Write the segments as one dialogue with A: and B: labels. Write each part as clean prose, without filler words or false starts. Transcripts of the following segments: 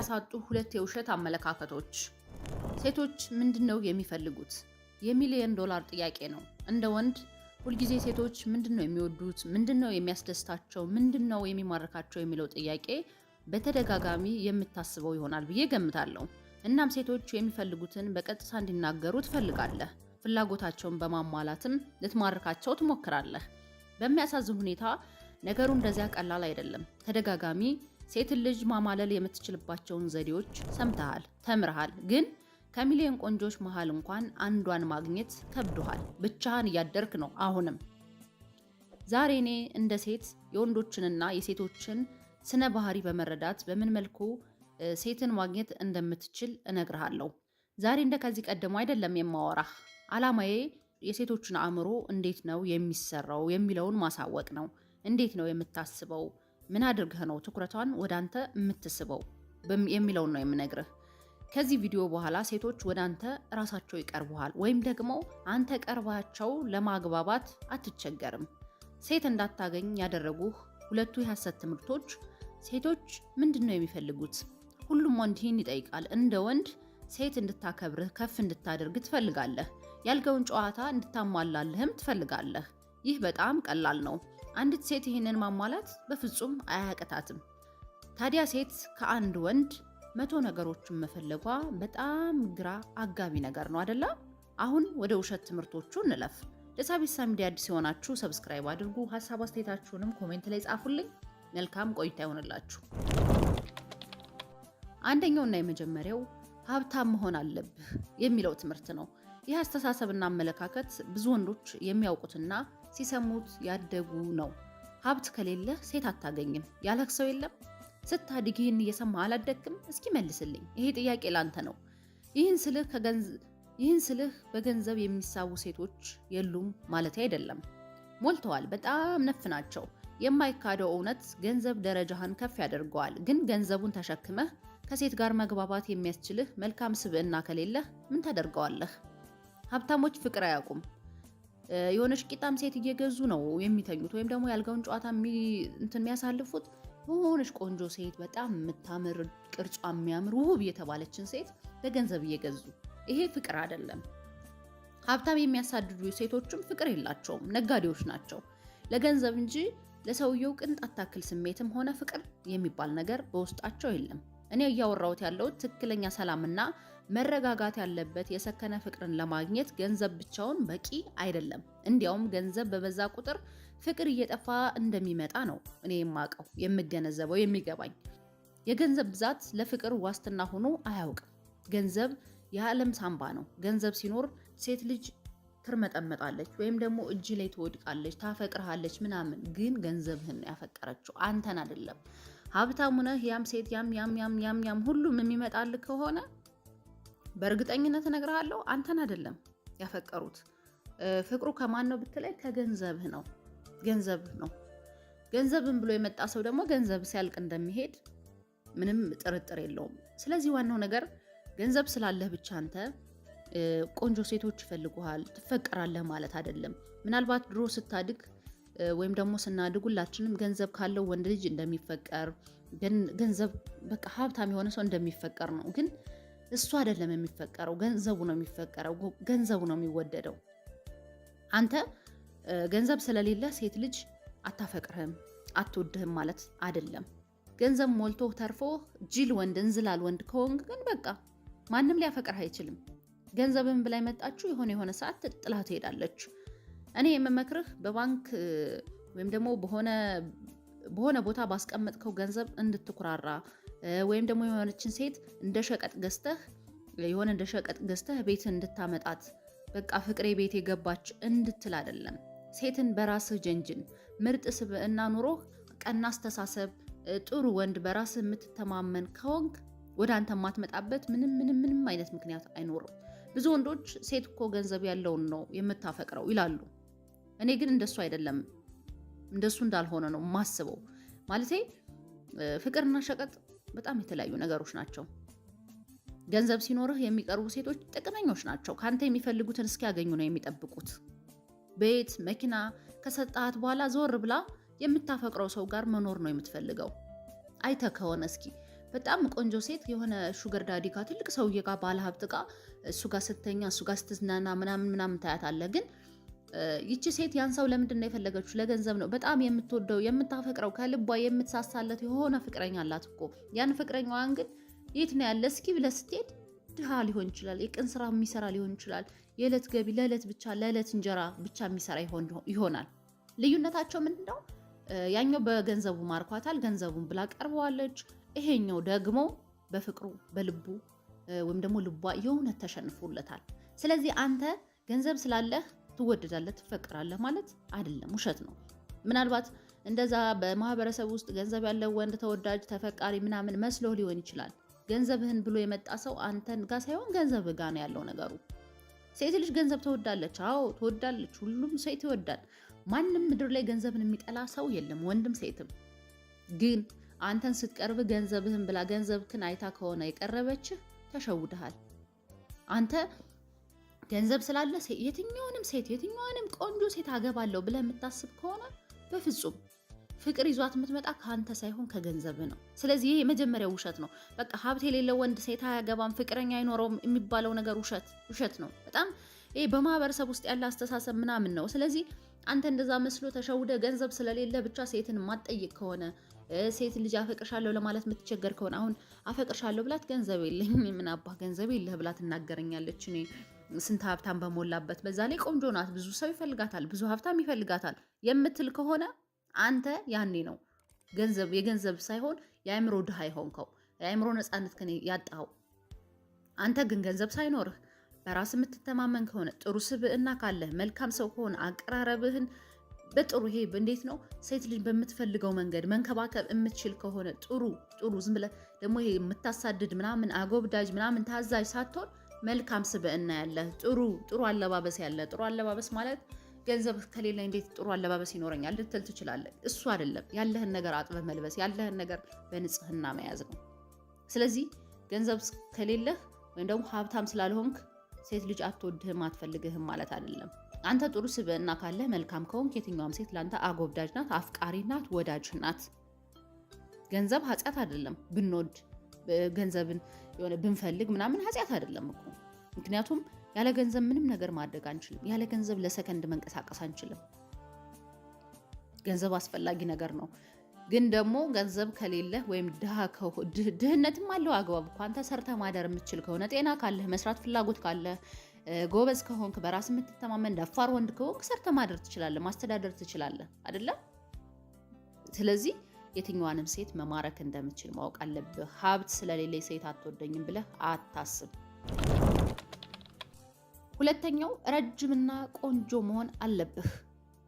A: የሚያሳጡ ሁለት የውሸት አመለካከቶች። ሴቶች ምንድነው የሚፈልጉት? የሚሊዮን ዶላር ጥያቄ ነው። እንደ ወንድ ሁልጊዜ ሴቶች ምንድነው የሚወዱት፣ ምንድነው የሚያስደስታቸው፣ ምንድነው የሚማርካቸው የሚለው ጥያቄ በተደጋጋሚ የምታስበው ይሆናል ብዬ ገምታለሁ። እናም ሴቶች የሚፈልጉትን በቀጥታ እንዲናገሩ ትፈልጋለህ። ፍላጎታቸውን በማሟላትም ልትማርካቸው ትሞክራለህ። በሚያሳዝን ሁኔታ ነገሩ እንደዚያ ቀላል አይደለም። ተደጋጋሚ ሴትን ልጅ ማማለል የምትችልባቸውን ዘዴዎች ሰምተሃል፣ ተምረሃል። ግን ከሚሊዮን ቆንጆች መሃል እንኳን አንዷን ማግኘት ከብዶሃል። ብቻህን እያደርክ ነው። አሁንም ዛሬ እኔ እንደ ሴት የወንዶችንና የሴቶችን ስነ ባህሪ በመረዳት በምን መልኩ ሴትን ማግኘት እንደምትችል እነግርሃለሁ። ዛሬ እንደ ከዚህ ቀደሙ አይደለም የማወራህ። አላማዬ የሴቶችን አእምሮ እንዴት ነው የሚሰራው የሚለውን ማሳወቅ ነው። እንዴት ነው የምታስበው? ምን አድርገህ ነው ትኩረቷን ወደ አንተ የምትስበው የሚለውን ነው የምነግርህ። ከዚህ ቪዲዮ በኋላ ሴቶች ወደ አንተ ራሳቸው ይቀርቡሃል፣ ወይም ደግሞ አንተ ቀርባቸው ለማግባባት አትቸገርም። ሴት እንዳታገኝ ያደረጉህ ሁለቱ የሐሰት ትምህርቶች። ሴቶች ምንድን ነው የሚፈልጉት? ሁሉም ወንድ ይህን ይጠይቃል። እንደ ወንድ ሴት እንድታከብርህ ከፍ እንድታደርግ ትፈልጋለህ። ያልገውን ጨዋታ እንድታሟላልህም ትፈልጋለህ። ይህ በጣም ቀላል ነው። አንዲት ሴት ይህንን ማሟላት በፍጹም አያቅታትም። ታዲያ ሴት ከአንድ ወንድ 100 ነገሮችን መፈለጓ በጣም ግራ አጋቢ ነገር ነው አይደለ? አሁን ወደ ውሸት ትምህርቶቹ እንለፍ። ለሳቢሳ ሚዲያ አዲስ የሆናችሁ ሰብስክራይብ አድርጉ። ሀሳብ አስተያየታችሁንም ኮሜንት ላይ ጻፉልኝ። መልካም ቆይታ ይሆንላችሁ። አንደኛውና የመጀመሪያው ሀብታም መሆን አለብህ የሚለው ትምህርት ነው። ይህ አስተሳሰብና አመለካከት ብዙ ወንዶች የሚያውቁትና ሲሰሙት ያደጉ ነው። ሀብት ከሌለህ ሴት አታገኝም ያለህ ሰው የለም? ስታድግ ይህን እየሰማህ አላደግም? እስኪ መልስልኝ። ይሄ ጥያቄ ላንተ ነው። ይህን ስልህ በገንዘብ የሚሳቡ ሴቶች የሉም ማለት አይደለም። ሞልተዋል። በጣም ነፍ ናቸው። የማይካደው እውነት ገንዘብ ደረጃህን ከፍ ያደርገዋል። ግን ገንዘቡን ተሸክመህ ከሴት ጋር መግባባት የሚያስችልህ መልካም ስብዕና ከሌለህ ምን ታደርገዋለህ? ሀብታሞች ፍቅር አያውቁም። የሆነች ቂጣም ሴት እየገዙ ነው የሚተኙት፣ ወይም ደግሞ ያልጋውን ጨዋታ የሚያሳልፉት። የሆነች ቆንጆ ሴት፣ በጣም የምታምር ቅርጿ የሚያምር ውብ የተባለችን ሴት በገንዘብ እየገዙ። ይሄ ፍቅር አይደለም። ሀብታም የሚያሳድዱ ሴቶችም ፍቅር የላቸውም፣ ነጋዴዎች ናቸው። ለገንዘብ እንጂ ለሰውየው ቅንጣት ታክል ስሜትም ሆነ ፍቅር የሚባል ነገር በውስጣቸው የለም። እኔ እያወራሁት ያለው ትክክለኛ ሰላምና መረጋጋት ያለበት የሰከነ ፍቅርን ለማግኘት ገንዘብ ብቻውን በቂ አይደለም። እንዲያውም ገንዘብ በበዛ ቁጥር ፍቅር እየጠፋ እንደሚመጣ ነው እኔ የማውቀው፣ የምገነዘበው፣ የሚገባኝ። የገንዘብ ብዛት ለፍቅር ዋስትና ሆኖ አያውቅም። ገንዘብ የዓለም ሳንባ ነው። ገንዘብ ሲኖር ሴት ልጅ ትርመጠመጣለች፣ ወይም ደግሞ እጅ ላይ ትወድቃለች፣ ታፈቅርሃለች ምናምን። ግን ገንዘብህን ያፈቀረችው አንተን አይደለም። ሀብታሙ ነህ፣ ያም ሴት ያም ሁሉም የሚመጣልህ ከሆነ በእርግጠኝነት እነግርሃለሁ አንተን አይደለም ያፈቀሩት። ፍቅሩ ከማን ነው ብትለይ ከገንዘብህ ነው። ገንዘብህ ነው። ገንዘብን ብሎ የመጣ ሰው ደግሞ ገንዘብ ሲያልቅ እንደሚሄድ ምንም ጥርጥር የለውም። ስለዚህ ዋናው ነገር ገንዘብ ስላለህ ብቻ አንተ ቆንጆ ሴቶች ይፈልጉሃል፣ ትፈቀራለህ ማለት አይደለም። ምናልባት ድሮ ስታድግ ወይም ደግሞ ስናድግ ሁላችንም ገንዘብ ካለው ወንድ ልጅ እንደሚፈቀር፣ ገንዘብ በቃ ሀብታም የሆነ ሰው እንደሚፈቀር ነው። ግን እሱ አይደለም የሚፈቀረው፣ ገንዘቡ ነው የሚፈቀረው፣ ገንዘቡ ነው የሚወደደው። አንተ ገንዘብ ስለሌለ ሴት ልጅ አታፈቅርህም፣ አትወድህም ማለት አይደለም። ገንዘብ ሞልቶ ተርፎ ጅል ወንድ፣ እንዝላል ወንድ ከሆንክ ግን በቃ ማንም ሊያፈቅርህ አይችልም። ገንዘብን ብላ መጣችሁ የሆነ ሰዓት ጥላ ትሄዳለች። እኔ የምመክርህ በባንክ ወይም ደግሞ በሆነ ቦታ ባስቀመጥከው ገንዘብ እንድትኩራራ፣ ወይም ደግሞ የሆነችን ሴት እንደ ሸቀጥ ገዝተህ ቤት እንድታመጣት፣ በቃ ፍቅሬ ቤት የገባች እንድትል አይደለም። ሴትን በራስህ ጀንጅን። ምርጥ ስብዕና ኑሮህ፣ ቀና አስተሳሰብ፣ ጥሩ ወንድ፣ በራስህ የምትተማመን ከሆንክ ወደ አንተ የማትመጣበት ምንም አይነት ምክንያት አይኖርም። ብዙ ወንዶች ሴት እኮ ገንዘብ ያለውን ነው የምታፈቅረው ይላሉ። እኔ ግን እንደሱ አይደለም፣ እንደሱ እንዳልሆነ ነው ማስበው። ማለቴ ፍቅርና ሸቀጥ በጣም የተለያዩ ነገሮች ናቸው። ገንዘብ ሲኖርህ የሚቀርቡ ሴቶች ጥቅመኞች ናቸው። ካንተ የሚፈልጉትን እስኪያገኙ ነው የሚጠብቁት። ቤት፣ መኪና ከሰጣት በኋላ ዞር ብላ የምታፈቅረው ሰው ጋር መኖር ነው የምትፈልገው። አይተ ከሆነ እስኪ በጣም ቆንጆ ሴት የሆነ ሹገር ዳዲ ጋር ትልቅ ሰውዬ ጋር ባለ ሀብት ጋር እሱ ጋር ስተኛ እሱ ጋር ስትዝናና ምናምን ታያታለህ። ግን ይቺ ሴት ያን ሰው ለምንድን ነው የፈለገችው? ለገንዘብ ነው። በጣም የምትወደው የምታፈቅረው ከልቧ የምትሳሳለት የሆነ ፍቅረኛ አላት እኮ። ያን ፍቅረኛዋን ግን የት ነው ያለ እስኪ ብለህ ስትሄድ ድሃ ሊሆን ይችላል፣ የቀን ስራ የሚሰራ ሊሆን ይችላል፣ የዕለት ገቢ ለዕለት እንጀራ ብቻ የሚሰራ ይሆናል። ልዩነታቸው ምንድነው? ያኛው በገንዘቡ ማርኳታል፣ ገንዘቡን ብላ ቀርበዋለች። ይሄኛው ደግሞ በፍቅሩ በልቡ ወይም ደግሞ ልቧ የእውነት ተሸንፎለታል። ስለዚህ አንተ ገንዘብ ስላለህ ትወደዳለህ፣ ትፈቅራለህ ማለት አይደለም፣ ውሸት ነው። ምናልባት እንደዛ በማህበረሰብ ውስጥ ገንዘብ ያለው ወንድ ተወዳጅ ተፈቃሪ ምናምን መስሎ ሊሆን ይችላል። ገንዘብህን ብሎ የመጣ ሰው አንተን ጋር ሳይሆን ገንዘብ ጋር ነው ያለው ነገሩ። ሴት ልጅ ገንዘብ ትወዳለች። አዎ ትወዳለች። ሁሉም ሴት ይወዳል። ማንም ምድር ላይ ገንዘብን የሚጠላ ሰው የለም፣ ወንድም ሴትም። ግን አንተን ስትቀርብ ገንዘብህን ብላ ገንዘብክን አይታ ከሆነ የቀረበችህ ተሸውደሃል። አንተ ገንዘብ ስላለ የትኛውንም ቆንጆ ሴት አገባለሁ ብለህ የምታስብ ከሆነ በፍጹም ፍቅር ይዟት የምትመጣ ከአንተ ሳይሆን ከገንዘብ ነው። ስለዚህ ይሄ የመጀመሪያው ውሸት ነው። በቃ ሀብት የሌለው ወንድ ሴት አያገባም፣ ፍቅረኛ አይኖረውም የሚባለው ነገር ውሸት ነው። በጣም ይሄ በማህበረሰብ ውስጥ ያለ አስተሳሰብ ምናምን ነው። ስለዚህ አንተ እንደዛ መስሎ ተሸውደ ገንዘብ ስለሌለ ብቻ ሴትን ማጠይቅ ከሆነ ሴት ልጅ አፈቅርሻለሁ ለማለት የምትቸገር ከሆነ አሁን አፈቅርሻለሁ ብላት ገንዘብ የለኝ ምን አባ ገንዘብ የለህ ብላ ትናገረኛለች። እኔ ስንት ሀብታም በሞላበት በዛ ላይ ቆንጆ ናት፣ ብዙ ሰው ይፈልጋታል፣ ብዙ ሀብታም ይፈልጋታል የምትል ከሆነ አንተ ያኔ ነው የገንዘብ ሳይሆን የአእምሮ ድሃ የሆንከው፣ የአእምሮ ነፃነት ከኔ ያጣኸው። አንተ ግን ገንዘብ ሳይኖርህ በራስ የምትተማመን ከሆነ ጥሩ ስብዕና ካለህ መልካም ሰው ከሆነ አቀራረብህን በጥሩ ይሄ እንዴት ነው ሴት ልጅ በምትፈልገው መንገድ መንከባከብ የምትችል ከሆነ ጥሩ ዝም ብለህ ደግሞ ይሄ የምታሳድድ ምናምን አጎብዳጅ ምናምን ታዛዥ ሳትሆን መልካም ስብዕና ያለህ ጥሩ አለባበስ ያለ ጥሩ አለባበስ ማለት ገንዘብ ከሌለ እንዴት ጥሩ አለባበስ ይኖረኛል ልትል ትችላለህ። እሱ አይደለም። ያለህን ነገር አጥበህ መልበስ፣ ያለህን ነገር በንጽህና መያዝ ነው። ስለዚህ ገንዘብ ከሌለህ ወይም ደግሞ ሀብታም ስላልሆንክ ሴት ልጅ አትወድህም አትፈልግህም ማለት አይደለም። አንተ ጥሩ ስብዕና ካለህ መልካም ከሆንክ የትኛውም ሴት ለአንተ አጎብዳጅ ናት፣ አፍቃሪ ናት፣ ወዳጅ ናት። ገንዘብ ኃጢአት አይደለም። ብንወድ ገንዘብን የሆነ ብንፈልግ ምናምን ኃጢአት አይደለም እኮ። ምክንያቱም ያለ ገንዘብ ምንም ነገር ማድረግ አንችልም። ያለ ገንዘብ ለሰከንድ መንቀሳቀስ አንችልም። ገንዘብ አስፈላጊ ነገር ነው። ግን ደግሞ ገንዘብ ከሌለህ ወይም ድህነትም አለው አግባብ እኮ። አንተ ሰርተህ ማደር የምትችል ከሆነ ጤና ካለህ መስራት ፍላጎት ካለህ ጎበዝ ከሆንክ በራስ የምትተማመን ደፋር ወንድ ከሆንክ ሰርተህ ማደር ትችላለህ፣ ማስተዳደር ትችላለህ አይደለም? ስለዚህ የትኛዋንም ሴት መማረክ እንደምትችል ማወቅ አለብህ። ሀብት ስለሌለ ሴት አትወደኝም ብለህ አታስብ። ሁለተኛው ረጅምና ቆንጆ መሆን አለብህ።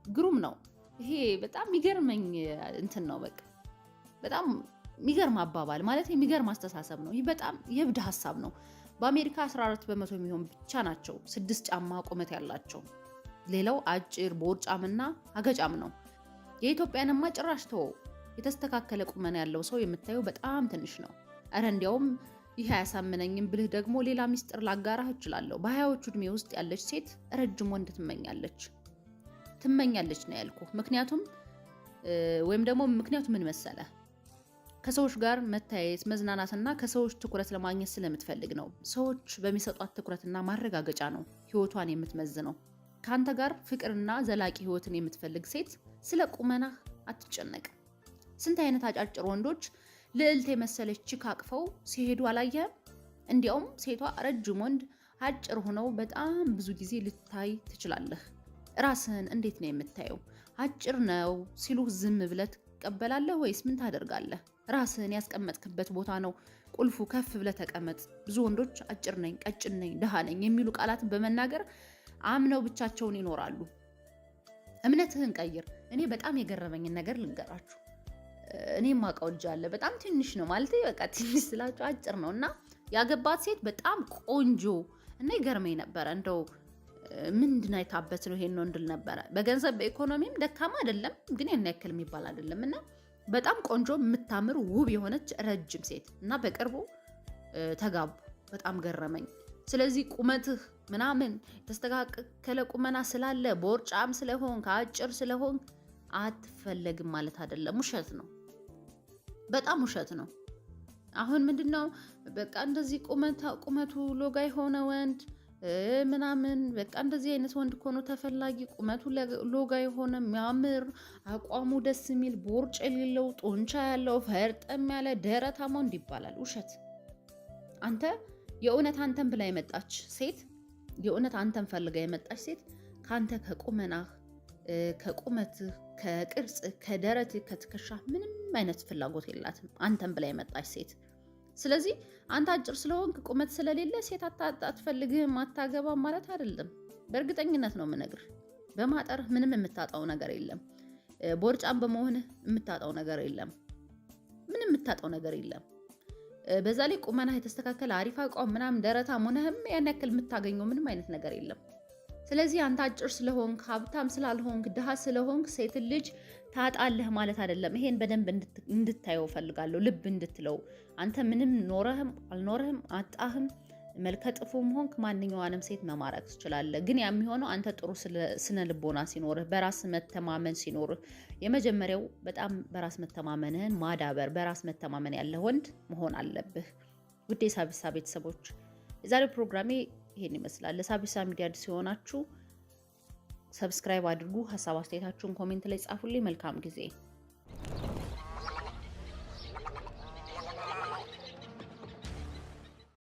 A: ግሩም ነው ይሄ። በጣም የሚገርመኝ እንትን ነው። በቃ በጣም የሚገርም አባባል ማለት የሚገርም አስተሳሰብ ነው። ይህ በጣም የእብድ ሀሳብ ነው። በአሜሪካ 14% የሚሆን ብቻ ናቸው 6 ጫማ ቁመት ያላቸው። ሌላው አጭር ቦርጫምና አገጫም ነው። የኢትዮጵያንማ ጭራሽ ተወው። የተስተካከለ ቁመና ያለው ሰው የምታየው በጣም ትንሽ ነው። እረ እንዲያውም ይህ አያሳምነኝም ብልህ ደግሞ ሌላ ሚስጥር ላጋራህ እችላለሁ። በ20ዎቹ ዕድሜ ውስጥ ያለች ሴት ረጅም ወንድ ትመኛለች ነው ያልኩህ። ምክንያቱም ምን መሰለህ? ከሰዎች ጋር መታየት መዝናናትና ከሰዎች ትኩረት ለማግኘት ስለምትፈልግ ነው። ሰዎች በሚሰጧት ትኩረትና ማረጋገጫ ነው ህይወቷን የምትመዝነው። ከአንተ ጋር ፍቅርና ዘላቂ ህይወትን የምትፈልግ ሴት ስለ ቁመናህ አትጨነቅ። ስንት አይነት አጫጭር ወንዶች ልዕልት የመሰለች ቺክ አቅፈው ሲሄዱ አላየህም? እንዲያውም ሴቷ ረጅም ወንድ አጭር ሆነው በጣም ብዙ ጊዜ ልታይ ትችላለህ። ራስህን እንዴት ነው የምታየው? አጭር ነው ሲሉህ ዝም ብለህ ትቀበላለህ ወይስ ምን ታደርጋለህ? ራስህን ያስቀመጥክበት ቦታ ነው ቁልፉ። ከፍ ብለህ ተቀመጥ። ብዙ ወንዶች አጭር ነኝ፣ ቀጭን ነኝ፣ ድሃ ነኝ የሚሉ ቃላትን በመናገር አምነው ብቻቸውን ይኖራሉ። እምነትህን ቀይር። እኔ በጣም የገረመኝን ነገር ልንገራችሁ። እኔ ማውቀው ልጅ አለ። በጣም ትንሽ ነው ማለት በቃ ትንሽ ስላችሁ አጭር ነው እና ያገባት ሴት በጣም ቆንጆ እና ይገርመኝ ነበረ። እንደው ምንድን አይታበት ነው ይሄን ነው እንድል ነበረ። በገንዘብ በኢኮኖሚም ደካማ አይደለም፣ ግን ያን ያክል የሚባል አይደለም እና በጣም ቆንጆ የምታምር ውብ የሆነች ረጅም ሴት እና በቅርቡ ተጋቡ። በጣም ገረመኝ። ስለዚህ ቁመትህ ምናምን የተስተካከለ ቁመና ስላለ ቦርጫም ስለሆን ከአጭር ስለሆን አትፈለግም ማለት አይደለም። ውሸት ነው፣ በጣም ውሸት ነው። አሁን ምንድነው በቃ እንደዚህ ቁመቱ ሎጋ የሆነ ወንድ ምናምን በቃ እንደዚህ አይነት ወንድ ኮኖ ተፈላጊ ቁመቱ ሎጋ የሆነ የሚያምር አቋሙ ደስ የሚል ቦርጭ የሌለው ጡንቻ ያለው ፈርጠም ያለ ደረታማ ወንድ ይባላል። ውሸት። አንተ የእውነት አንተን ብላ የመጣች ሴት የእውነት አንተን ፈልጋ የመጣች ሴት ካንተ ከቁመናህ ከቁመትህ ከቅርጽህ ከደረትህ ከትከሻ ምንም አይነት ፍላጎት የላትም አንተን ብላ የመጣች ሴት። ስለዚህ አንተ አጭር ስለሆንክ ቁመት ስለሌለ ሴት አትፈልግህም አታገባም ማለት አይደለም። በእርግጠኝነት ነው የምነግርህ። በማጠርህ ምንም የምታጣው ነገር የለም። ቦርጫም በመሆንህ የምታጣው ነገር የለም። ምንም የምታጣው ነገር የለም። በዛ ላይ ቁመናህ የተስተካከለ አሪፍ አቋም ምናምን ደረታም ሆነህም ያን ያክል የምታገኘው ምንም አይነት ነገር የለም። ስለዚህ አንተ አጭር ስለሆንክ ሀብታም ስላልሆንክ ድሃ ስለሆንክ ሴት ልጅ ታጣለህ ማለት አይደለም። ይሄን በደንብ እንድታየው ፈልጋለሁ፣ ልብ እንድትለው። አንተ ምንም ኖረህም አልኖረህም አጣህም መልከ ጥፉም ሆንክ ማንኛውንም ሴት መማረክ ትችላለህ። ግን ያ የሚሆነው አንተ ጥሩ ስነ ልቦና ሲኖርህ፣ በራስ መተማመን ሲኖርህ። የመጀመሪያው በጣም በራስ መተማመንህን ማዳበር፣ በራስ መተማመን ያለ ወንድ መሆን አለብህ። ውድ የሳቢሳ ቤተሰቦች የዛሬው ፕሮግራሜ ይሄን ይመስላል። ለሳቢሳ ሚዲያ አዲስ የሆናችሁ ሰብስክራይብ አድርጉ። ሀሳብ አስተያየታችሁን ኮሜንት ላይ ጻፉልኝ። መልካም ጊዜ